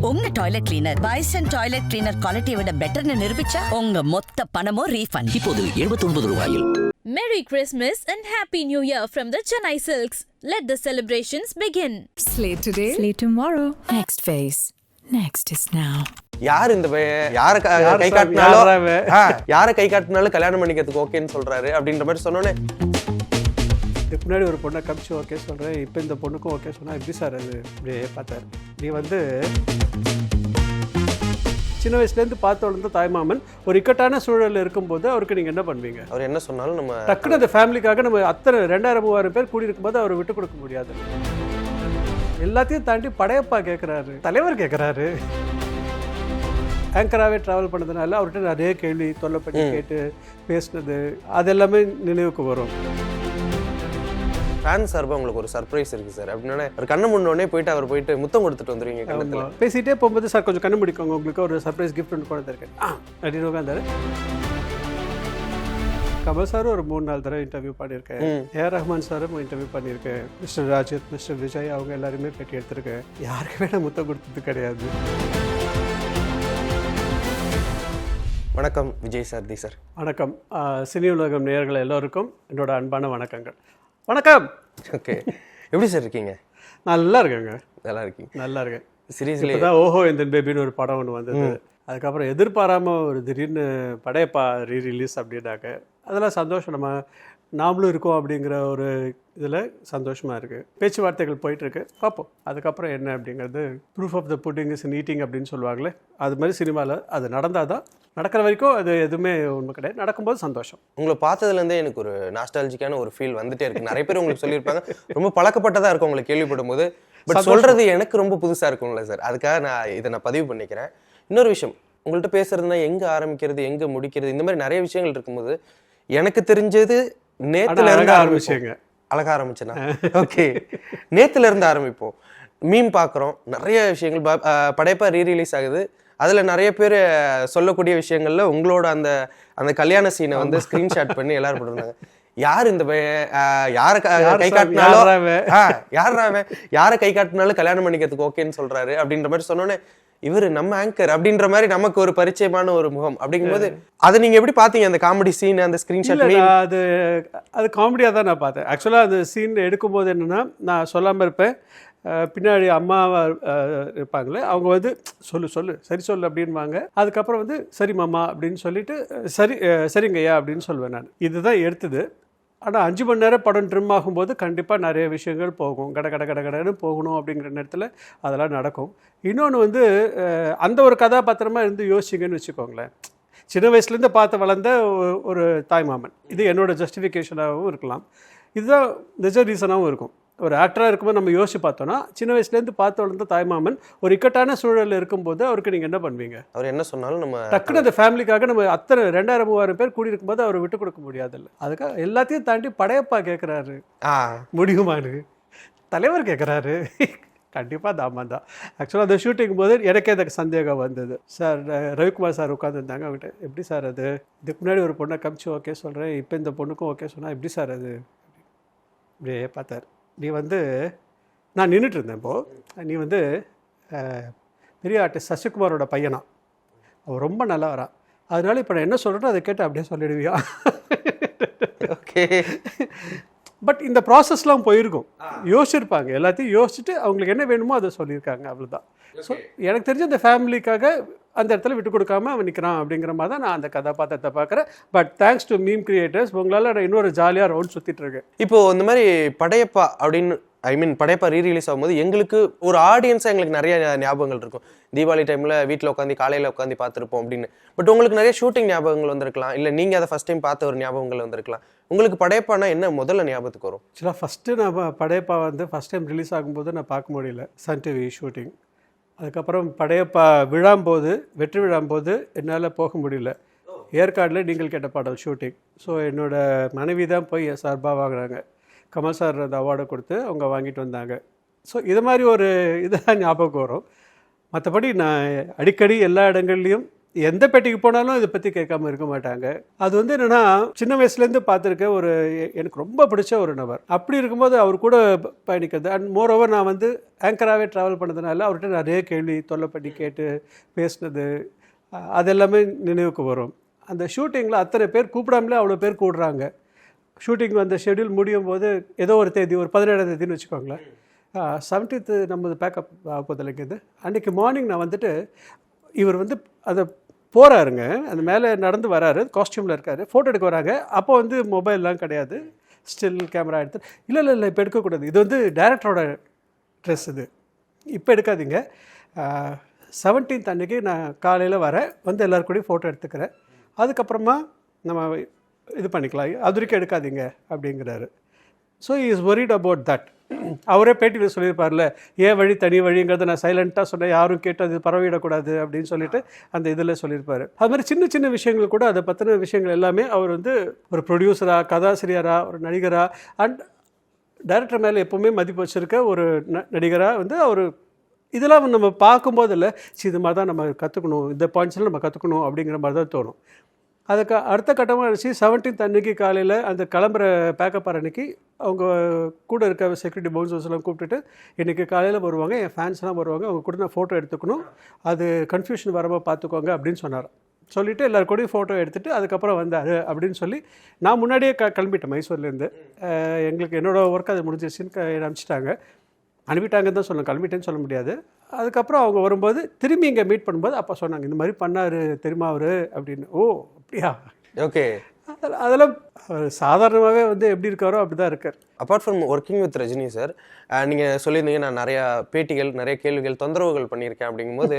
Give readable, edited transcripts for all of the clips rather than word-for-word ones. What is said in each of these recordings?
உங்க toilet cleaner bison toilet cleaner குவாலிட்டியை விட பெட்டர்னு நிரூபிச்சா உங்க மொத்த பணமும் ரீஃபண்ட். இப்போது 79 ரூபாயில். Merry Christmas and Happy New Year from the Chennai Silks. Let the celebrations begin. Slate today, slate tomorrow. Next phase. Next is now. யார் இந்த யாரை கை காட்டினாலும் கல்யாணம் பண்ணிக்கிறதுக்கு ஓகேன்னு சொல்றாரு அப்படின்ற மாதிரி சொன்னோன்னே, இதுக்கு முன்னாடி ஒரு பொண்ணை கமிச்சு ஓகே சொல்கிறேன், இப்போ இந்த பொண்ணுக்கும் ஓகே சொன்னால் எப்படி சார் அது அப்படியே பார்த்தாரு. நீ சின்ன வயசுலேருந்து பார்த்து வளர்ந்த தாய்மாமன் ஒரு இக்கட்டான சூழலில் இருக்கும்போது அவருக்கு நீங்கள் என்ன பண்ணுவீங்க? அவர் என்ன சொன்னாலும் நம்ம டக்குன்னு அந்த ஃபேமிலிக்காக நம்ம அத்தனை 2000-3000 பேர் கூடி இருக்கும்போது அவர் விட்டு கொடுக்க முடியாது. எல்லாத்தையும் தாண்டி படையப்பா கேட்குறாரு, தலைவர் கேட்குறாரு. ஆங்கராகவே ட்ராவல் பண்ணதுனால அவர்கிட்ட நிறைய கேள்வி தொல்லை பண்ணி கேட்டு பேசுனது அது எல்லாமே நினைவுக்கு வரும். ஃபேன் சார்பாக உங்களுக்கு ஒரு சர்ப்ரைஸ் இருக்குது சார் அப்படின்னா, ஒரு கண்ணு முன்னோடனே போயிட்டு முத்தம் கொடுத்துட்டு வந்துருவீங்க கண்ணத்தில். பேசிகிட்டே போகும்போது சார் கொஞ்சம் கண்ணு முடிக்கோங்க, உங்களுக்கு ஒரு சர்ப்ரைஸ் கிஃப்ட் ஒன்று கொண்டு வந்திருக்கேன் அப்படின்னு உட்காந்தாரு. கமல் சாரும் ஒரு 3-4 தடவை இன்டர்வியூ பண்ணியிருக்கேன். ஏஆர் ரஹ்மான் சாரும் இன்டர்வியூ பண்ணியிருக்கேன். மிஸ்டர் ராஜித், மிஸ்டர் விஜய் அவங்க எல்லாருமே பேட்டி எடுத்திருக்கேன். யாருக்குமே நான் முத்தம் கொடுத்தது கிடையாது. வணக்கம் விஜய் சார். சார் வணக்கம். சினி உலகம் நேயர்கள் எல்லோருக்கும் என்னோட அன்பான வணக்கங்கள். வணக்கம். ஓகே, எப்படி சார் இருக்கீங்க? நல்லா இருக்கேங்க. நல்லா இருக்கேன். சீரியஸ்லி தான் ஓஹோ இந்த பேபின்னு ஒரு படம் ஒன்று வந்தது. அதுக்கப்புறம் எதிர்பாராமல் ஒரு திடீர்னு படையப்பா ரீரிலீஸ் அப்படின்னாக்க அதெல்லாம் சந்தோஷம். நாமளும் இருக்கோம் அப்படிங்கிற ஒரு இதில் சந்தோஷமாக இருக்குது. பேச்சுவார்த்தைகள் போயிட்டுருக்கு, பார்ப்போம் அதுக்கப்புறம் என்ன அப்படிங்கிறது. Proof of the pudding is in eating அப்படின்னு சொல்லுவாங்களே, அது மாதிரி சினிமாவில் அது நடந்தால் தான், நடக்கிற வரைக்கும் அது எதுவுமே உண்மை கிடையாது. நடக்கும்போது சந்தோஷம். உங்களை பார்த்ததுலேருந்தே எனக்கு ஒரு நாஸ்டாலஜிக்கான ஒரு ஃபீல் வந்துட்டே இருக்குது. நிறைய பேர் உங்களுக்கு சொல்லியிருப்பாங்க, ரொம்ப பழக்கப்பட்டதாக இருக்கும் உங்களை கேள்விப்படும் போது. பட் சொல்கிறது எனக்கு ரொம்ப புதுசாக இருக்கும்ல சார், அதுக்காக இதை பதிவு பண்ணிக்கிறேன். இன்னொரு விஷயம், உங்கள்கிட்ட பேசுறதுனா எங்கே ஆரம்பிக்கிறது எங்கே முடிக்கிறது இந்த மாதிரி நிறைய விஷயங்கள் இருக்கும்போது எனக்கு தெரிஞ்சது நேத்துல இருந்து ஆரம்பிச்சேங்க. அழகா ஆரம்பிச்சேனா? ஓகே, நேத்துல இருந்து ஆரம்பிப்போம். மீம் பார்க்குறோம், நிறைய விஷயங்கள். படையப்பா ரீரிலீஸ் ஆகுது, அதில் நிறைய பேர் சொல்லக்கூடிய விஷயங்கள்ல உங்களோட அந்த அந்த கல்யாண சீனை வந்து ஸ்க்ரீன்ஷாட் பண்ணி எல்லாரும் போட்டிருந்தாங்க. யார் இந்த யாரை கை காட்டினாலும் யாரை கை காட்டினாலும் கல்யாணம் பண்ணிக்கிறதுக்கு ஓகேன்னு சொல்றாரு அப்படின்ற மாதிரி சொன்னோன்னே, இவர் நம்ம ஆங்கர் அப்படின்ற மாதிரி நமக்கு ஒரு பரிச்சயமான ஒரு முகம். அப்படிங்கும்போது அதை நீங்க எப்படி பாத்தீங்க? அந்த காமெடி சீன், அந்த ஸ்கிரீன்ஷாட். அது காமெடியாக தான் நான் பார்த்தேன். ஆக்சுவலாக அந்த சீன் எடுக்கும்போது என்னன்னா, நான் சொல்லாமல் இருப்பேன், பின்னாடி அம்மாவா இருப்பாங்களே அவங்க வந்து சொல்லு சரி அப்படின்வாங்க. அதுக்கப்புறம் வந்து சரி மாமா அப்படின்னு சொல்லிட்டு சரிங்கய்யா அப்படின்னு சொல்லுவேன் நான். இதுதான் எடுத்தது. ஆனால் 5 மணி நேரம் படம் ட்ரிம் ஆகும்போது கண்டிப்பாக நிறைய விஷயங்கள் போகும். கடன்னு போகணும் அப்படிங்கிற நேரத்தில் அதெல்லாம் நடக்கும். இன்னொன்று வந்து அந்த ஒரு கதாபாத்திரமாக இருந்து யோசிச்சிங்கன்னு வச்சுக்கோங்களேன். சின்ன வயசுலேருந்து பார்த்து வளர்ந்த ஒரு தாய்மாமன், இது என்னோட ஜஸ்டிஃபிகேஷனாகவும் இருக்கலாம், இதுதான் நிஜ ரீசனாகவும் இருக்கும். ஒரு ஆக்டராக இருக்கும்போது நம்ம யோசிச்சு பார்த்தோன்னா, சின்ன வயசுலேருந்து பார்த்து வளர்ந்த தாய்மாமன் ஒரு இக்கட்டான சூழலில் இருக்கும்போது அவருக்கு நீங்கள் என்ன பண்ணுவீங்க? அவர் என்ன சொன்னாலும் நம்ம டக்குன்னு அந்த ஃபேமிலிக்காக நம்ம அத்தனை 2000-3000 பேர் கூடி இருக்கும்போது அவர் விட்டு கொடுக்க முடியாதுல்ல. அதுக்காக எல்லாத்தையும் தாண்டி படையப்பா கேட்குறாரு, முடியுமானு தலைவர் கேட்குறாரு. கண்டிப்பாக தாமன் தான். ஆக்சுவலாக அந்த ஷூட்டிங் போது எனக்கே எனக்கு சந்தேகம் வந்தது. சார் ரவிக்குமார் சார் உட்காந்துருந்தாங்க, அவங்ககிட்ட எப்படி சார் அது இதுக்கு முன்னாடி ஒரு பொண்ணை கமிச்சு ஓகே சொல்கிறேன், இப்போ இந்த பொண்ணுக்கும் ஓகே சொன்னால் எப்படி சார் அது அப்படியே பார்த்தார். நீ நான் நின்றுட்டு இருந்தேன் இப்போது, நீ பெரிய ஆர்டிஸ்ட் சசிகுமாரோட பையனா, அவன் ரொம்ப நல்லா வரான், அதனால இப்போ நான் என்ன சொல்கிறேனோ அதை கேட்டு அப்படியே சொல்லிடுவியா? ஓகே. பட் இந்த ப்ராசஸ்லாம் போயிருக்கும், யோசிச்சிருப்பாங்க, எல்லாத்தையும் யோசிச்சுட்டு அவங்களுக்கு என்ன வேணுமோ அதை சொல்லியிருக்காங்க, அவ்வளோதான். ஸோ எனக்கு தெரிஞ்ச அந்த ஃபேமிலிக்காக அந்த இடத்துல விட்டு கொடுக்காம அவன் நிற்கிறான் அப்படிங்கிற மாதிரி தான் நான் அந்த கதாபாத்திரத்தை பார்க்குறேன். But thanks to meme creators, உங்களால் நான் இன்னொரு ஜாலியாக ரவுண்ட் சுற்றிட்டு இருக்கேன். இப்போது இந்த மாதிரி படையப்பா அப்படின்னு படையப்பா ரீரிலீஸ் ஆகும்போது எங்களுக்கு ஒரு ஆடியன்ஸாக எங்களுக்கு நிறைய ஞாபகங்கள் இருக்கும். தீபாவளி டைமில் வீட்டில் உட்காந்து காலையில் உட்காந்து பார்த்துருப்போம் அப்படின்னு. பட் உங்களுக்கு நிறைய ஷூட்டிங் ஞாபகங்கள் வந்திருக்கலாம், இல்லை நீங்கள் அதை ஃபஸ்ட் டைம் பார்த்த ஒரு ஞாபகங்கள் வந்திருக்கலாம். உங்களுக்கு படையப்பானா என்ன முதல்ல ஞாபகத்துக்கு வரும்? ஆக்சுவலாக ஃபஸ்ட்டு நான் படையப்பா ஃபஸ்ட் டைம் ரிலீஸ் ஆகும்போது நான் பார்க்க முடியல, சன் டிவி ஷூட்டிங். அதுக்கப்புறம் படையப்பா விழாம்போது, வெற்றி விழாம்போது என்னால் போக முடியல. ஏற்காடில் நீங்கள் கேட்ட பாடல் ஷூட்டிங். ஸோ என்னோடய மனைவி தான் போய் சார்பாக வாங்கினாங்க. கமல் சார் அந்த அவார்டை கொடுத்து அவங்க வாங்கிட்டு வந்தாங்க. ஸோ இது மாதிரி ஒரு இதெல்லாம் ஞாபகம் வரும். மற்றபடி நான் அடிக்கடி எல்லா இடங்கள்லையும் எந்த பெட்டிக்கு போனாலும் இதை பற்றி கேட்காம இருக்க மாட்டாங்க. அது வந்து என்னென்னா சின்ன வயசுலேருந்து பார்த்துருக்க ஒரு எனக்கு ரொம்ப பிடிச்ச ஒரு நபர். அப்படி இருக்கும்போது அவர் கூட பயணிக்கிறது அண்ட் மோர் ஓவர் நான் வந்து ஆங்கராகவே ட்ராவல் பண்ணதுனால அவர்கிட்ட நிறைய கேள்வி தொல்லை பண்ணி கேட்டு பேசினது அதெல்லாமே நினைவுக்கு வரும். அந்த ஷூட்டிங்கில் அத்தனை பேர் கூப்பிடாமலே அவ்வளோ பேர் கூடுறாங்க. ஷூட்டிங் அந்த ஷெட்யூல் முடியும் போது ஏதோ ஒரு தேதி ஒரு 17ஆம் தேதின்னு வச்சுக்கோங்களேன், 17th நம்ம பேக்கப் ஆகுதில்லைங்க. இது அன்றைக்கி மார்னிங் நான் வந்துட்டு இவர் வந்து அதை போகிறாருங்க, அந்த மேலே நடந்து வராரு, காஸ்டியூமில் இருக்கார், ஃபோட்டோ எடுக்க வராங்க. அப்போ வந்து மொபைல்லாம் கிடையாது, ஸ்டில் கேமரா எடுத்து இல்லை இப்போ எடுக்கக்கூடாது, இது வந்து டைரக்டரோட ட்ரெஸ், இது இப்போ எடுக்காதீங்க, 17th அன்றைக்கி நான் காலையில் வரேன், வந்து எல்லாருக்கூடையும் ஃபோட்டோ எடுத்துக்கிறேன், அதுக்கப்புறமா நம்ம இது பண்ணிக்கலாம், அது வரைக்கும் எடுக்காதீங்க அப்படிங்கிறாரு. So he is worried about that. அவரே பேட்டியில் சொல்லியிருப்பார்ல, ஏன் வழி தனி வழிங்கிறத நான் சைலண்ட்டாக சொன்னேன், யாரும் கேட்டு அது பரவிடக்கூடாது அப்படின்னு சொல்லிட்டு அந்த இதில் சொல்லியிருப்பார். அது மாதிரி சின்ன சின்ன விஷயங்கள் கூட அதை பற்றின விஷயங்கள் எல்லாமே அவர் வந்து ஒரு ப்ரொடியூசராக, கதாசிரியராக, ஒரு நடிகராக அண்ட் டைரக்டர் மேலே எப்போவுமே மதிப்பு வச்சுருக்க ஒரு நடிகராக வந்து அவர் இதெல்லாம் நம்ம பார்க்கும்போது இல்லை இது மாதிரி தான் நம்ம கற்றுக்கணும், இந்த பாயிண்ட்ஸ்லாம் நம்ம கற்றுக்கணும் அப்படிங்கிற மாதிரி தான் தோணும். அதுக்கு அடுத்த கட்டமாக இருந்துச்சு 17th அன்றைக்கி காலையில் அந்த கிளம்புற பேக்கப் அன்றைக்கி அவங்க கூட இருக்க செக்யூரிட்டி பவுன்சர்ஸ் எல்லாம் கூப்பிட்டுட்டு இன்றைக்கி காலையில் வருவாங்க, என் ஃபேன்ஸ்லாம் வருவாங்க, அவங்க கூட நான் ஃபோட்டோ எடுத்துக்கணும், அது கன்ஃபியூஷன் வராமல் பார்த்துக்கோங்க அப்படின்னு சொன்னார். சொல்லிவிட்டு எல்லாருக்கூடையும் ஃபோட்டோ எடுத்துகிட்டு அதுக்கப்புறம் வந்தார் அப்படின்னு சொல்லி நான் முன்னாடியே கிளம்பிட்டேன் மைசூர்லேருந்து. எங்களுக்கு என்னோடய ஒர்க் அது முடிஞ்சிருச்சுன்னு அனுப்பிச்சிட்டாங்க. அனுப்பிட்டாங்கன்னு தான் சொல்லணும், கிளம்பிட்டேன்னு சொல்ல முடியாது. அதுக்கப்புறம் அவங்க வரும்போது திரும்பி இங்கே மீட் பண்ணும்போது அப்போ சொன்னாங்க, இந்த மாதிரி பண்ணார் தெரியுமா அவர் அப்படின்னு. ஓ அப்படியா, ஓகே. அதெல்லாம் சாதாரணமாகவே வந்து எப்படி இருக்காரோ அப்படி தான் இருக்கார். Apart from working with Rajini sir, நீங்கள் சொல்லியிருந்தீங்க நான் நிறையா பேட்டிகள், நிறைய கேள்விகள், தொந்தரவுகள் பண்ணியிருக்கேன். அப்படிங்கும்போது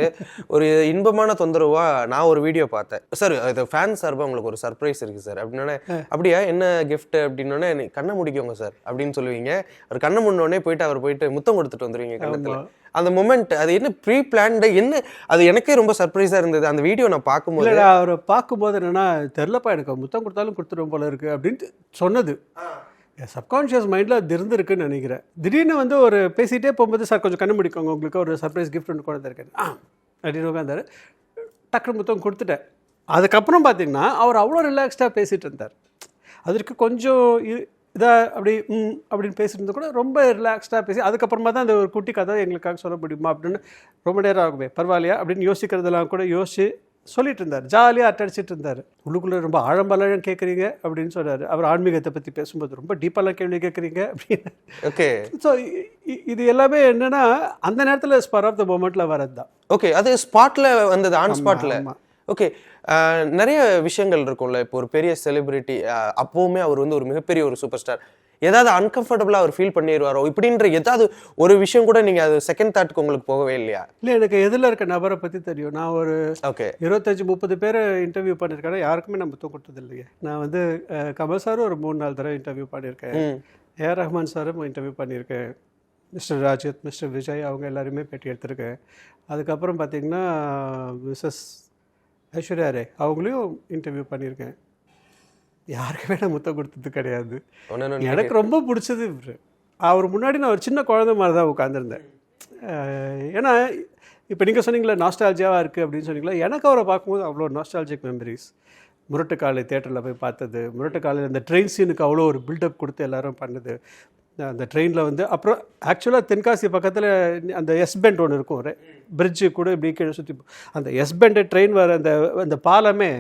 ஒரு இன்பமான தொந்தரவாக நான் ஒரு வீடியோ பார்த்தேன் சார். இது ஃபேன் சார்பாக உங்களுக்கு ஒரு சர்ப்ரைஸ் இருக்குது சார் அப்படின்னோடனே, அப்படியா என்ன கிஃப்ட் அப்படின்னோடனே, கண்ணை முடிக்கோங்க சார் அப்படின்னு சொல்லுவீங்க. அவர் கண்ணை முன்னோடனே போயிட்டு அவர் போயிட்டு முத்தம் கொடுத்துட்டு வந்துடுவீங்க கண்ணத்தில். அந்த மொமெண்ட் அது என்ன ப்ரீ பிளான்டு, என்ன அது எனக்கே ரொம்ப சர்ப்ரைஸாக இருந்தது அந்த வீடியோ நான் பார்க்கும்போது. அவரை பார்க்கும்போது என்னென்னா, தெரிலப்பா எனக்கு முத்தம் கொடுத்தாலும் கொடுத்துடும் போல இருக்குது அப்படின்ட்டு சொன்னது சப்கான்ஷியஸ் மைண்டில் அது இருந்துருக்குன்னு நினைக்கிறேன். திடீர்னு வந்து ஒரு பேசிகிட்டே போகும்போது, சார் கொஞ்சம் கண்ணு முடிக்கோங்க, உங்களுக்கு ஒரு சர்ப்ரைஸ் கிஃப்ட் ஒன்று கொண்டு வந்திருக்கேன் அப்படின்னு உட்காந்தார். டக்குனு முத்தம் கொடுத்துட்டேன். அதுக்கப்புறம் பார்த்தீங்கன்னா அவர் அவ்வளோ ரிலாக்ஸ்டாக பேசிகிட்டு இருந்தார். அதற்கு கொஞ்சம் இதாக அப்படி அப்படின்னு பேசிட்டு இருந்தால் கூட ரொம்ப ரிலாக்ஸ்டாக பேசி அதுக்கப்புறமா தான் அந்த ஒரு குட்டி கதை எங்களுக்காக சொல்ல முடியுமா அப்படின்னு ரொம்ப நேரம் ஆகுமே, பரவாயில்லையா அப்படின்னு யோசிக்கிறதெல்லாம் கூட யோசிச்சு சொல்லிட்டு இருந்தார். ஜாலியாக அட்டடிச்சிட்டு இருந்தார். உள்ளுக்குள்ளே ரொம்ப ஆழம்பெல்லாம் கேட்குறீங்க அப்படின்னு சொன்னார். அவர் ஆன்மீகத்தை பற்றி பேசும்போது ரொம்ப டீப்பெல்லாம் கேள்வி கேட்குறீங்க அப்படின்னு. ஓகே. ஸோ இது எல்லாமே என்னென்னா அந்த நேரத்தில் ஸ்பார் ஆஃப் த மொமெண்ட்டில் வரது தான். ஓகே, அது ஸ்பாட்டில் வந்தது, ஆன் ஸ்பாட்டில். ஓகே, நிறைய விஷயங்கள் இருக்கும்ல. இப்போ ஒரு பெரிய செலிபிரிட்டி, அப்போவுமே அவர் வந்து ஒரு மிகப்பெரிய ஒரு சூப்பர் ஸ்டார், ஏதாவது அன்கம்ஃபர்டபுளாக அவர் ஃபீல் பண்ணிடுவாரோ இப்படின்ற ஏதாவது ஒரு விஷயம் கூட நீங்கள் அது செகண்ட் தாட்டுக்கு உங்களுக்கு போகவே இல்லையா? இல்லை, எனக்கு எதில் இருக்க நபரை பற்றி தெரியும். நான் ஒரு 25-30 பேரை இன்டர்வியூ பண்ணியிருக்கேன். யாருக்குமே நான் முத்தம் கொடுத்தது இல்லையே. நான் வந்து கமல் சாரும் ஒரு 3-4 தடவை இன்டர்வியூ பண்ணியிருக்கேன். ஏஆர் ரஹ்மான் சாரும் இன்டர்வியூ பண்ணியிருக்கேன். மிஸ்டர் ராஜத், மிஸ்டர் விஜய், அவங்க எல்லாருமே பேட்டி எடுத்திருக்கேன். அதுக்கப்புறம் பார்த்திங்கன்னா மிஸ்ஸஸ் ஐஸ்வர்யா ரே, அவங்களையும் இன்டர்வியூ பண்ணியிருக்கேன். யாருக்குமே நான் முத்தம் கொடுத்தது கிடையாது. எனக்கு ரொம்ப பிடிச்சது அவர் முன்னாடி நான் ஒரு சின்ன குழந்தை மாதிரி தான் உட்காந்துருந்தேன். ஏன்னா இப்போ நீங்கள் சொன்னீங்களா நாஸ்டாலஜியாவாக இருக்குது அப்படின்னு சொன்னீங்களா, எனக்கு அவரை பார்க்கும்போது அவ்வளோ நாஸ்டாலஜிக் மெமரிஸ். முரட்டுக்காலை தேட்டரில் போய் பார்த்தது, முரட்டுக்காலையில் அந்த ட்ரெயின் சீனுக்கு அவ்வளோ ஒரு பில்டப் கொடுத்து எல்லோரும் பண்ணது. அந்த ட்ரெயினில் வந்து அப்புறம் ஆக்சுவலாக தென்காசி பக்கத்தில் அந்த எஸ் பெண்ட் ஒன்று இருக்கும், ஒரு பிரிட்ஜு கூட இப்படி கீழே சுற்றி, அந்த எஸ் பெண்ட் ட்ரெயின் வர அந்த பாலமே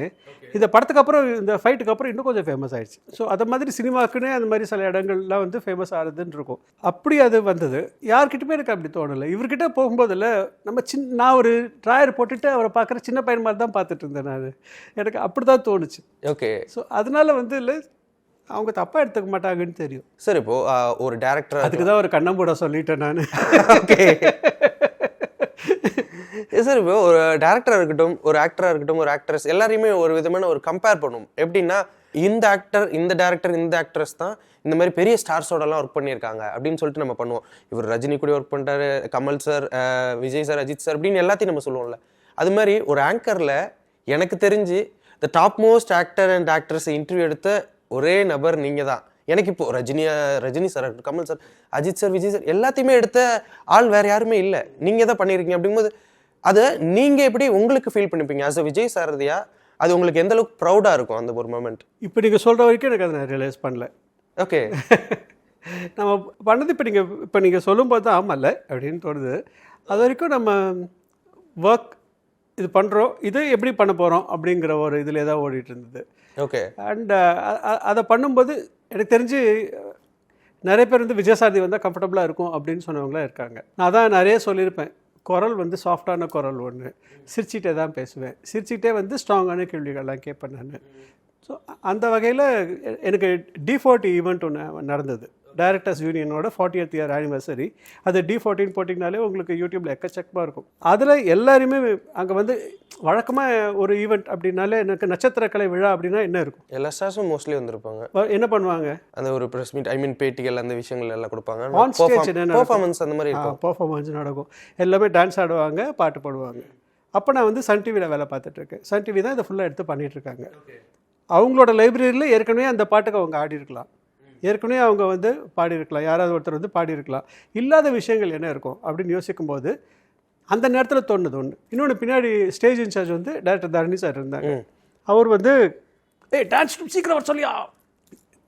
இந்த படத்துக்கு அப்புறம், இந்த ஃபைட்டுக்கு அப்புறம் இன்னும் கொஞ்சம் ஃபேமஸ் ஆகிடுச்சு. ஸோ அதை மாதிரி சினிமாக்குன்னே அந்த மாதிரி சில இடங்கள்லாம் வந்து ஃபேமஸ் ஆகுதுன்னு இருக்கும். அப்படி அது வந்தது. யார்கிட்டயுமே எனக்கு அப்படி தோணலை. இவர்கிட்ட போகும்போதில் நம்ம நான் ஒரு ட்ராயர் போட்டுட்டு அவரை பார்க்குற சின்ன பையன் மாதிரி தான் பார்த்துட்டு இருந்தேன் நான். எனக்கு அப்படி தான் தோணுச்சு. ஓகே. ஸோ அதனால வந்து இல்லை, அவங்க தப்பாக எடுத்துக்க மாட்டாங்கன்னு தெரியும். சார் இப்போது ஒரு டேரக்டர், அதுக்கு தான் ஒரு கண்ணம்பூட சொல்லிட்டேன் நான். ஓகே சார், இப்போ ஒரு டேரக்டராக இருக்கட்டும், ஒரு ஆக்டராக இருக்கட்டும், ஒரு ஆக்ட்ரஸ், எல்லாரையுமே ஒரு விதமான ஒரு கம்பேர் பண்ணும். எப்படின்னா இந்த ஆக்டர், இந்த டேரக்டர், இந்த ஆக்ட்ரஸ் தான் இந்த மாதிரி பெரிய ஸ்டார்ஸோடலாம் ஒர்க் பண்ணியிருக்காங்க அப்படின்னு சொல்லிட்டு நம்ம பண்ணுவோம். இவர் ரஜினி கூட ஒர்க் பண்ணிட்டாரு, Kamal sir, Vijay sir, Ajith sir அப்படின்னு எல்லாத்தையும் நம்ம சொல்லுவோம்ல. அது மாதிரி ஒரு ஆங்கரில் எனக்கு தெரிஞ்சு the top most actor and ஆக்ட்ரஸை இன்டர்வியூ எடுத்த ஒரே நபர் நீங்கள் தான். எனக்கு இப்போது Rajini sir, Kamal sir, Ajith sir, Vijay sir எல்லாத்தையுமே எடுத்த ஆள் வேறு யாருமே இல்லை, நீங்கள் தான் பண்ணியிருக்கீங்க. அப்படிங்கும்போது அதை நீங்க எப்படி உங்களுக்கு ஃபீல் பண்ணிப்பீங்க ஆஸ் அ விஜய் சாரதியா? அது உங்களுக்கு எந்த அளவுக்கு ப்ரௌடா இருக்கும் அந்த ஒரு மொமெண்ட்? இப்போ நீங்கள் சொல்கிற வரைக்கும் எனக்கு அதை நான் ரியலைஸ் பண்ணல. ஓகே. நம்ம பண்ணது இப்போ நீங்கள் சொல்லும்போது தான் ஆமாம்ல அப்படின்னு தோணுது. அது வரைக்கும் நம்ம ஒர்க் இது பண்ணுறோம், இது எப்படி பண்ண போகிறோம் அப்படிங்கிற ஒரு இதில் தான் ஓடிட்டு இருந்தது. ஓகே. அண்ட் அதை பண்ணும்போது எனக்கு தெரிஞ்சு நிறைய பேர் வந்து விஜயசாரதி வந்தால் கம்ஃபர்டபுளாக இருக்கும் அப்படின்னு சொன்னவங்களாம் இருக்காங்க. நான் தான் நிறைய சொல்லியிருப்பேன், குரல் வந்து சாஃப்டான குரல் ஒன்று, சிரிச்சிட்டே தான் பேசுவேன், சிரிச்சிட்டே வந்து ஸ்ட்ராங்கான கேள்விகள்லாம் கேட்பேன் நான். ஸோ அந்த வகையில் எனக்கு D40 ஈவெண்ட் ஒன்று நடந்தது, டைரக்டர்ஸ் யூனியனோட 40th இயர் ஆனிவர்சரி. அது D14 போட்டிங்கனாலே உங்களுக்கு யூடியூப்பில் எக்கச்சக்கமாக இருக்கும். அதில் எல்லாருமே அங்கே வந்து வழக்கமாக ஒரு ஈவெண்ட் அப்படின்னாலே எனக்கு நட்சத்திரக்கலை விழா அப்படின்னா என்ன இருக்கும், எல்லா ஸ்டார்ஸும் மோஸ்ட்லி வந்திருப்பாங்க. என்ன பண்ணுவாங்க, அந்த ஒரு ப்ரெஸ் மீட், ஐ மீன் பேட்டிகள், அந்த விஷயங்கள் எல்லாம் கொடுப்பாங்க. ஆன் ஸ்டேஜ் என்ன பெர்ஃபார்மன்ஸ் அந்த மாதிரி இருக்கும். பெர்ஃபார்மன்ஸ் நடக்கும், எல்லாமே டான்ஸ் ஆடுவாங்க, பாட்டு பாடுவாங்க. அப்போ நான் வந்து சன் டிவியில் வேலை பார்த்துட்ருக்கேன். சன் டிவி தான் இதை ஃபுல்லாக எடுத்து பண்ணிகிட்ருக்காங்க. அவங்களோட லைப்ரரியில் ஏற்கனவே அந்த பாட்டுக்கு அவங்க ஆடி இருக்கலாம், ஏற்கனவே அவங்க வந்து பாடியிருக்கலாம், யாராவது ஒருத்தர் வந்து பாடியிருக்கலாம். இல்லாத விஷயங்கள் என்ன இருக்கும் அப்படின்னு யோசிக்கும்போது அந்த நேரத்தில் தோணுது ஒன்று. இன்னொன்று, பின்னாடி ஸ்டேஜ் இன்சார்ஜ் வந்து டைரக்டர் தரணி சார் இருந்தாங்க. அவர் வந்து டான்ஸ் சீக்கிரம் வர சொல்லியா,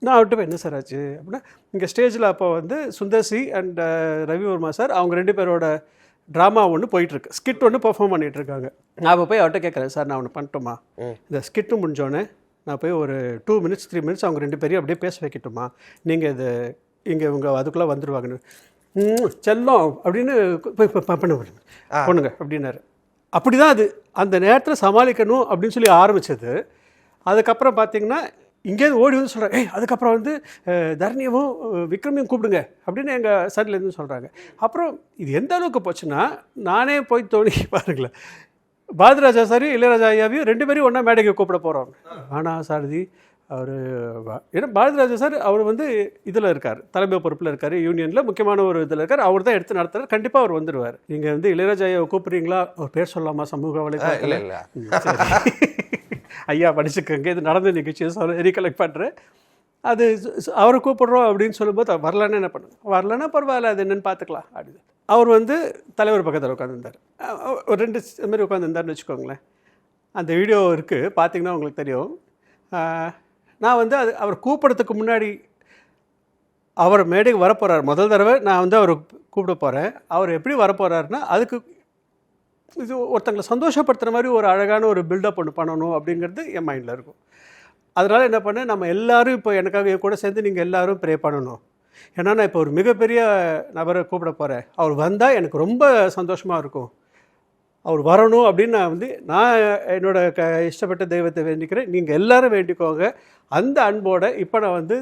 நான் அவர்கிட்ட என்ன சார் ஆச்சு அப்படின்னா, இங்கே ஸ்டேஜில் அப்போ வந்து சுந்தர்சி அண்ட் ரவிவர்மா சார் அவங்க 2 பேரோட ட்ராமா ஒன்று போயிட்டுருக்கு, ஸ்கிட் ஒன்று பெர்ஃபார்ம் பண்ணிகிட்ருக்காங்க. நான் அப்போ போய் அவர்கிட்ட கேட்குறேன், சார் நான் ஒன்று பண்ணிட்டோமா, இந்த ஸ்கிட்டும் முடிஞ்சோடனே நான் போய் ஒரு 2 minutes 3 minutes அவங்க 2 பேரையும் அப்படியே பேச வைக்கட்டுமா, நீங்கள் இது இங்கே இவங்க அதுக்குள்ளே வந்துடுவாங்கன்னு செல்லம் அப்படின்னு போய் பண்ணுங்க அப்படின்னாரு. அப்படி தான் அது அந்த நேரத்தில் சமாளிக்கணும் அப்படின்னு சொல்லி ஆரம்பித்தது. அதுக்கப்புறம் பார்த்தீங்கன்னா இங்கேருந்து ஓடி வந்து சொல்கிறாங்க, அதுக்கப்புறம் வந்து தரணியவும் விக்ரமையும் கூப்பிடுங்க அப்படின்னு எங்கள் சைட்லேருந்து சொல்கிறாங்க. அப்புறம் இது எந்த அளவுக்கு போச்சுன்னா, நானே போய் தோணி பாருங்களேன், பாரதிராஜா சார் இளையராஜா ஐயாவையும் 2 பேரையும் ஒன்றா மேடைக்கு கூப்பிட போகிறோம். ஆனால் சாரதி அவர், ஏன்னா பாரதிராஜா சார் அவர் வந்து இதில் இருக்கார், தலைமை பொறுப்பில் இருக்கார், யூனியனில் முக்கியமான ஒரு இதில் இருக்கார், அவர் தான் எடுத்து நடத்துகிறார், கண்டிப்பாக அவர் வந்துடுவார். நீங்கள் வந்து இளையராஜா ஐயாவை கூப்பிட்றீங்களா, அவர் பேர் சொல்லலாமா சமூக வலைத்தளம்? இல்லை ஐயா படிச்சுக்கங்க, இது நடந்த நிகழ்ச்சியை ரீகலெக்ட் பண்ணுறேன். அது அவரை கூப்பிட்றோம் அப்படின்னு சொல்லும்போது வரலன்னா என்ன பண்ணுங்க, வரலன்னா பரவாயில்ல, அது என்னென்னு பார்த்துக்கலாம் அப்படின்னு. அவர் வந்து தலைவர் பக்கத்தில் உட்காந்துருந்தார், ஒரு 2 மாதிரி உட்காந்துருந்தாருன்னு வச்சுக்கோங்களேன். அந்த வீடியோ இருக்குது, பார்த்தீங்கன்னா உங்களுக்கு தெரியும். நான் வந்து அது அவர் கூப்பிட்றதுக்கு முன்னாடி அவர் மேடைக்கு வரப்போகிறார், முதல் தடவை நான் வந்து அவரை கூப்பிட போகிறேன். அவர் எப்படி வரப்போகிறாருன்னா, அதுக்கு இது ஒருத்தங்களை சந்தோஷப்படுத்துகிற மாதிரி ஒரு அழகான ஒரு பில்டப் ஒன்று பண்ணணும் அப்படிங்கிறது என் மைண்டில் இருக்கும். அதனால் என்ன பண்ணேன், நம்ம எல்லோரும் இப்போ எனக்காக என் கூட சேர்ந்து நீங்கள் எல்லோரும் ப்ரே பண்ணணும். ஏன்னா நான் இப்போ ஒரு மிகப்பெரிய நபரை கூப்பிட போகிறேன், அவர் வந்தால் எனக்கு ரொம்ப சந்தோஷமாக இருக்கும், அவர் வரணும் அப்படின்னு நான் என்னோடய இஷ்டப்பட்ட தெய்வத்தை வேண்டிக்கிறேன், நீங்கள் எல்லோரும் வேண்டிக்கோங்க. அந்த அன்போடு இப்போ நான் வந்து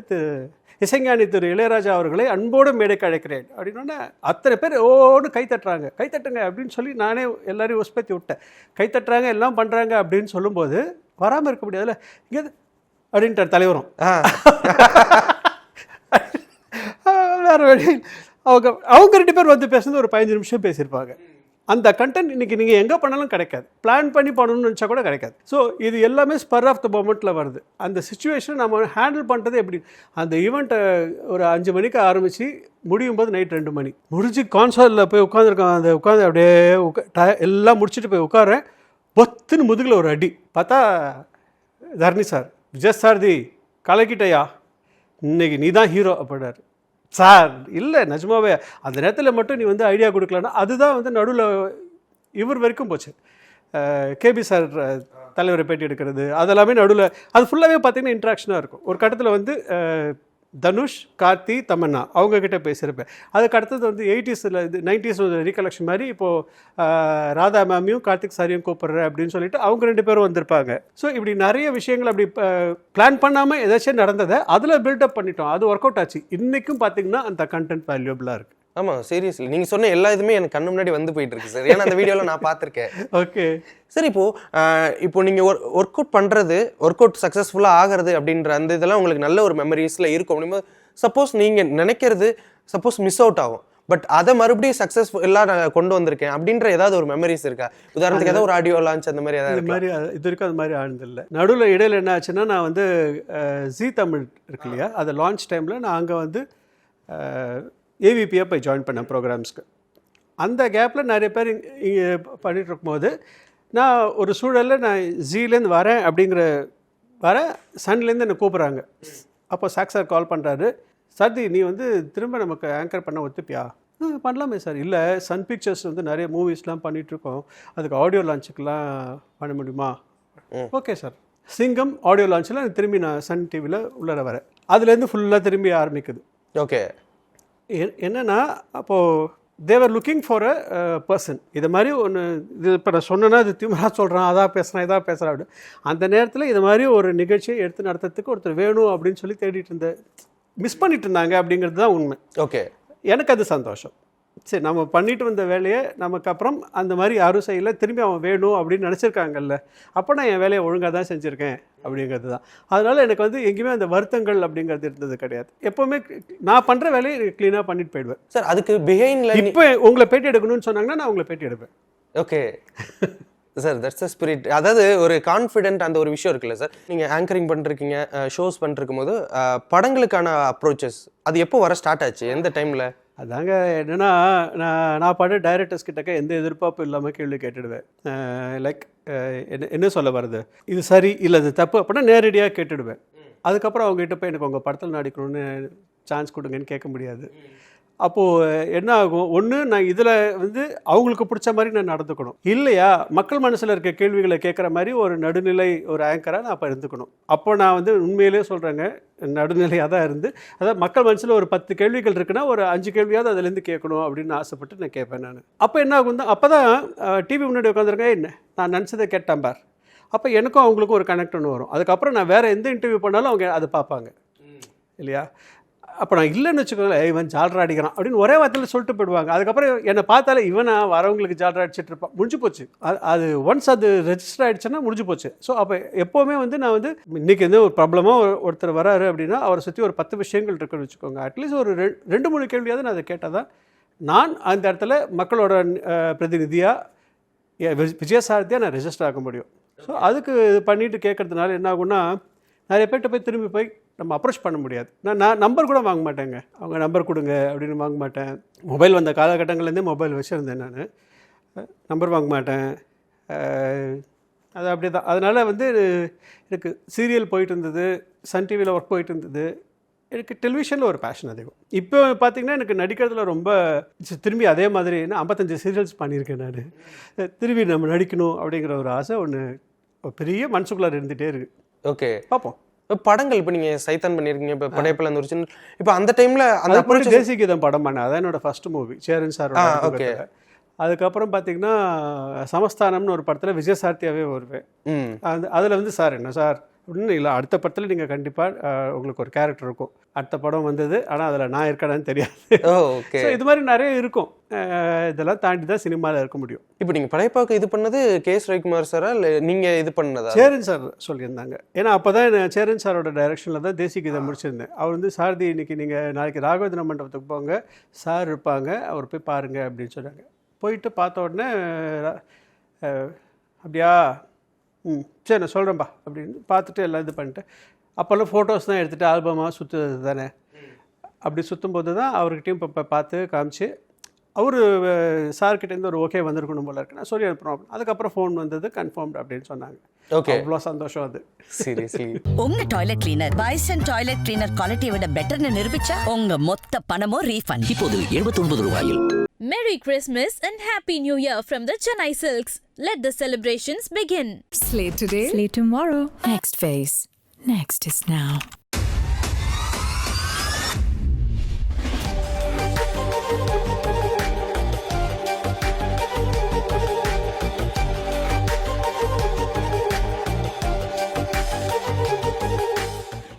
இசைஞானி திரு இளையராஜா அவர்களை அன்போடு மேடைக்கு அழைக்கிறேன் அப்படின்னோடனே அத்தனை பேர் ஓடு கைத்தட்டுறாங்க, கைத்தட்டுங்க அப்படின்னு சொல்லி நானே எல்லோரையும் உஸ்பத்தி விட்டேன். கைத்தட்டுறாங்க, எல்லாம் பண்ணுறாங்க அப்படின்னு சொல்லும்போது வராமல் இருக்க முடியாதுல்ல, இங்கே அப்படின்ட்டார் தலைவரும். வேறு வழி, அவங்க 2 பேர் வந்து பேசுறது ஒரு 15 நிமிஷம் பேசியிருப்பாங்க. அந்த கண்டென்ட் இன்றைக்கி நீங்கள் எங்கே பண்ணாலும் கிடைக்காது, பிளான் பண்ணி பண்ணணும்னு நினச்சா கூட கிடைக்காது. ஸோ இது எல்லாமே ஸ்பர் ஆஃப் த மொமெண்ட்டில் வருது. அந்த சுச்சுவேஷனை நம்ம ஹேண்டில் பண்ணுறது எப்படி, அந்த ஈவெண்ட்டை ஒரு 5 மணிக்கு ஆரம்பித்து முடியும் போது நைட் 2 மணி முடிஞ்சு கான்சர்ட்டில் போய் உட்காந்துருக்கோம். அந்த உட்காந்து அப்படியே எல்லாம் முடிச்சுட்டு போய் உட்காரேன், பொத்துன்னு முதுகில் ஒரு அடி. பார்த்தா தரணி சார், விஜய் சாரதி கலக்கிட்டையா, இன்னைக்கு நீ தான் ஹீரோ அப்படின்னாரு. சார் இல்லை நிஜமாவே அந்த நேரத்தில் மட்டும் நீ வந்து ஐடியா கொடுக்கலன்னா, அதுதான் வந்து நடுவில் இவர் வரைக்கும் போச்சு. கேபி சார் தலைவரை பேட்டி எடுக்கிறது அதெல்லாமே நடுவில் அது ஃபுல்லாகவே பார்த்திங்கன்னா இன்ட்ராக்ஷனாக இருக்கும். ஒரு கட்டத்தில் வந்து தனுஷ், கார்த்தி, தமன்னா அவங்கக்கிட்ட பேசியிருப்பேன். அதுக்கு அடுத்தது வந்து 80s 90s ரீகலெக்ஷன் மாதிரி இப்போது ராதா மேமையும் கார்த்திக் சாரியும் கூப்பிட்றேன் அப்படின்னு சொல்லிட்டு அவங்க 2 பேரும் வந்திருப்பாங்க. ஸோ இப்படி நிறைய விஷயங்கள் அப்படி பிளான் பண்ணாமல் ஏதாச்சும் நடந்ததை அதில் பில்டப் பண்ணிட்டோம், அது ஒர்க் அவுட் ஆச்சு. இன்றைக்கும் பார்த்தீங்கன்னா அந்த கண்டென்ட் வேல்யூபிளாக இருக்குது. ஆமாம், சீரியஸ்லி நீங்கள் சொன்ன எல்லா இதுவுமே எனக்கு கண்ணு முன்னாடி வந்து போயிட்டு இருக்கு சார், ஏன்னா அந்த வீடியோவில் நான் பார்த்துருக்கேன். ஓகே சார், இப்போ நீங்கள் ஒர்க் அவுட் பண்ணுறது, ஒர்க் அவுட் சக்ஸஸ்ஃபுல்லாக ஆகிறது அப்படின்ற அந்த இதெல்லாம் உங்களுக்கு நல்ல ஒரு மெமரிஸில் இருக்கும் அப்படிங்கும்போது, சப்போஸ் நீங்கள் நினைக்கிறது சப்போஸ் மிஸ் அவுட் ஆகும், பட் அதை மறுபடியும் சக்ஸஸ்ஃபுல்லாக நான் கொண்டு வந்திருக்கேன் அப்படின்ற ஏதாவது ஒரு மெமரிஸ் இருக்கா? உதாரணத்துக்கு ஏதாவது ஒரு ஆடியோ லான்ச் அந்த மாதிரி ஏதாவது மாதிரி இது வரைக்கும் அது மாதிரி ஆனதில்லை. நடுவில் இடையில என்ன ஆச்சுன்னா, நான் வந்து ஜி தமிழ் இருக்கு இல்லையா, அதை லான்ச் டைமில் நான் அங்கே வந்து ஏவிபியாக போய் ஜாயின் பண்ணேன் ப்ரோக்ராம்ஸ்க்கு. அந்த கேப்பில் நிறைய பேர் இங்கே பண்ணிகிட்டு இருக்கும்போது நான் ஒரு சூழலில் நான் ஜீலேருந்து வரேன் சன்லேருந்து என்னை கூப்பிட்றாங்க. அப்போ சார் கால் பண்ணுறாரு, சார்தி நீ வந்து திரும்ப நமக்கு ஆங்கர் பண்ண ஒத்துப்பியா? பண்ணலாமே சார். இல்லை, சன் பிக்சர்ஸ் வந்து நிறைய மூவிஸ்லாம் பண்ணிகிட்ருக்கோம், அதுக்கு ஆடியோ லான்ச்சுக்கெலாம் பண்ண முடியுமா? Okay sir. சிங்கம் ஆடியோ லான்ச்சில் திரும்பி நான் சன் டிவியில் உள்ளர வரேன். அதுலேருந்து ஃபுல்லாக திரும்பி ஆரம்பிக்குது. ஓகே. என்னென்னா அப்போது தேவர் லுக்கிங் ஃபார் அ பர்சன். இது மாதிரி ஒன்று, இது இப்போ நான் சொன்னேன்னா இது திமிரா சொல்கிறான், அதான் பேசுகிறேன் இதாக பேசுகிறேன் அப்படின்னு. அந்த நேரத்தில் இது மாதிரி ஒரு நிகழ்ச்சியை எடுத்து நடத்துறதுக்கு ஒருத்தர் வேணும் அப்படின்னு சொல்லி தேடிட்டு இருந்தேன். மிஸ் பண்ணிட்டு இருந்தாங்க அப்படிங்கிறது தான் உண்மை. ஓகே. எனக்கு அது சந்தோஷம். சரி, நம்ம பண்ணிட்டு வந்த வேலையை நமக்கு அப்புறம் அந்த மாதிரி யாரும் செய்யலை, திரும்பி அவன் வேணும் அப்படின்னு நினச்சிருக்காங்கல்ல, அப்போ நான் என் வேலையை ஒழுங்காக தான் செஞ்சுருக்கேன் அப்படிங்கிறது தான். அதனால் எனக்கு வந்து எங்கேயுமே அந்த வருத்தங்கள் அப்படிங்கிறது இருந்தது கிடையாது. எப்போவுமே நான் பண்ணுற வேலையை க்ளீனாக பண்ணிட்டு போயிடுவேன் சார். அதுக்கு பிஹைண்ட்ல இப்போ உங்களை பேட்டி எடுக்கணும்னு சொன்னாங்கன்னா நான் உங்களை பேட்டி எடுப்பேன். Okay sir, that's the spirit. அதாவது ஒரு கான்ஃபிடென்ட் அந்த ஒரு விஷயம் இருக்குல்ல சார், நீங்கள் ஆங்கரிங் பண்ணிருக்கீங்க, ஷோஸ் பண்ணிருக்கும் போது படங்களுக்கான அப்ரோச்சஸ் அது எப்போ வர ஸ்டார்ட் ஆச்சு, எந்த டைமில்? அதாங்க என்னென்னா, நான் பாட்டு டைரக்டர்ஸ் கிட்டக்க எந்த எதிர்பார்ப்பும் இல்லாமல் கேள்வி கேட்டுடுவேன். லைக் என்ன சொல்ல வருது, இது சரி இல்லை இது தப்பு அப்படின்னா நேரடியாக கேட்டுடுவேன். அதுக்கப்புறம் அவங்ககிட்ட போய் எனக்கு உங்கள் படத்தில் நடிக்கணும்னு சான்ஸ் கொடுங்கன்னு கேட்க முடியாது. அப்போது என்ன ஆகும், ஒன்று நான் இதில் வந்து அவங்களுக்கு பிடிச்ச மாதிரி நான் நடந்துக்கணும், இல்லையா மக்கள் மனசில் இருக்க கேள்விகளை கேட்குற மாதிரி ஒரு நடுநிலை ஒரு ஆங்கராக நான் அப்போ இருந்துக்கணும். அப்போ நான் வந்து உண்மையிலே சொல்கிறேங்க, நடுநிலையாக தான் இருந்து, அதாவது மக்கள் மனசில் ஒரு 10 கேள்விகள் இருக்குன்னா ஒரு 5 கேள்வியாவது அதுலேருந்து கேட்கணும் அப்படின்னு ஆசைப்பட்டு நான் கேட்பேன் நான். அப்போ என்ன ஆகும் தான், அப்போ தான் டிவி முன்னாடி உட்காந்துருங்க, என்ன நான் நினச்சதை கேட்டேன் பார், அப்போ எனக்கும் அவங்களுக்கும் ஒரு கனெக்ட் ஒன்று வரும். அதுக்கப்புறம் நான் வேறு எந்த இன்டர்வியூ பண்ணாலும் அவங்க அதை பார்ப்பாங்க இல்லையா. அப்போ நான் இல்லைன்னு வச்சுக்கோங்களேன், இவன் ஜால்ரா அடிக்கிறான் அப்படின்னு ஒரே வார்த்தையில் சொல்லிட்டு போயிடுவாங்க. அதுக்கப்புறம் என்னை பார்த்தாலே இவனா வரவங்களுக்கு ஜால்ரா அடிச்சிட்டு இருப்பான், முடிஞ்சு போச்சு. அது ஒன்ஸ் அது ரெஜிஸ்டர் ஆகிடுச்சுன்னா முடிஞ்சு போச்சு. ஸோ அப்போ எப்போவுமே வந்து நான் வந்து இன்றைக்கி எந்த ஒரு ப்ராப்ளமாக ஒருத்தர் வராரு அப்படின்னா அவரை சுற்றி ஒரு 10 விஷயங்கள் இருக்குன்னு வச்சுக்கோங்க, அட்லீஸ்ட் ஒரு 2-3 கேள்வியாவது நான் அதை கேட்டால் தான் நான் அந்த இடத்துல மக்களோட பிரதிநிதியாக விஜயசாரதியாக நான் ரெஜிஸ்டர் ஆக முடியும். ஸோ அதுக்கு பண்ணிட்டு கேட்கறதுனால என்ன ஆகுன்னா, நிறைய பேர்கிட்ட போய் திரும்பி போய் நம்ம அப்ரோச் பண்ண முடியாது. நான் நம்பர் கூட வாங்க மாட்டேங்க, அவங்க நம்பர் கொடுங்க அப்படின்னு வாங்க மாட்டேன். மொபைல் வந்த காலகட்டங்கள்லேருந்தே மொபைல் வச்சுருந்தேன் நான், நம்பர் வாங்க மாட்டேன். அது அப்படி தான். அதனால் வந்து எனக்கு சீரியல் போயிட்டு இருந்தது, சன் டிவியில் ஒர்க் போயிட்டு இருந்தது, எனக்கு டெலிவிஷனில் ஒரு பேஷன் அதிகம். இப்போ பார்த்திங்கன்னா எனக்கு நடிக்கிறதுல ரொம்ப திரும்பி அதே மாதிரி 55 சீரியல்ஸ் பண்ணியிருக்கேன் நான். திரும்பி நம்ம நடிக்கணும் அப்படிங்கிற ஒரு ஆசை ஒன்று பெரிய மனசுக்குள்ளார இருந்துகிட்டே இருக்குது. ஓகே, பார்ப்போம். படங்கள் இப்போ நீங்கள் சைத்தான் பண்ணியிருக்கீங்க, இப்போ படையப்பில் அந்த ஒரு சின்ன, இப்போ அந்த டைமில் அந்த அப்புறம் தேசிய கீதம் படம் பண்ணேன், அதான் என்னோட first movie Cheran sir. Okay. அதுக்கப்புறம் பார்த்தீங்கன்னா சமஸ்தானம்னு ஒரு படத்தில் விஜயசாரதியாகவே வருவேன். அதில் வந்து சார் என்ன சார் அப்படின்னு, இல்லை அடுத்த படத்தில் நீங்கள் கண்டிப்பாக உங்களுக்கு ஒரு கேரக்டர் இருக்கும். அடுத்த படம் வந்தது, ஆனால் அதில் நான் இருக்கேன்னு தெரியாது. ஓகே. ஸோ இது மாதிரி நிறைய இருக்கும். இதெல்லாம் தாண்டி தான் சினிமாவில் இருக்க முடியும். இப்போ நீங்கள் படைப்பாவுக்கு இது பண்ணது கேஎஸ் ரவிக்குமார் சாரா இல்லை நீங்கள் இது பண்ணதா? சேரன் சார் சொல்லியிருந்தாங்க. ஏன்னா அப்போ தான் சேரன் சாரோட டைரக்ஷனில் தான் தேசிய கீதம் முடிச்சிருந்தேன். அவர் வந்து சாரதி இன்னைக்கு நீங்கள் நாளைக்கு ராகவேந்திர மண்டபத்துக்கு போங்க, சார் இருப்பாங்க, அவர் போய் பாருங்கள் அப்படின்னு சொன்னாங்க. போயிட்டு பார்த்த உடனே அப்படியா, சரி நான் சொல்கிறேன்பா அப்படின்னு பார்த்துட்டு எல்லாம் இது பண்ணிட்டு, அப்போல்லாம் ஃபோட்டோஸ் தான் எடுத்துகிட்டு ஆல்பமாக சுற்றுறது தானே. அப்படி சுற்றும்போது தான் அவர்கிட்டையும் இப்போ பார்த்து காமிச்சு, அவர் சார்கிட்டேருந்து ஒரு ஓகே வந்திருக்கணும் போல இருக்கு, நான் சொல்லி அனுப்புகிறோம். அதுக்கப்புறம் ஃபோன் வந்தது, கன்ஃபார்ம்டு அப்படின்னு சொன்னாங்க. ஓகே, அவ்வளோ சந்தோஷம் அது. சீரியஸ்லி. உங்க toilet cleaner bison toilet cleaner குவாலிட்டியை விட பெட்டர்னு நிரூபிச்சா உங்க மொத்த பணமும் ரீஃபண்ட். இப்போது 79 ரூபாயில். Merry Christmas and Happy New Year from the Chennai Silks. Let the celebrations begin. Slate today, slate tomorrow. Next phase. Next is now.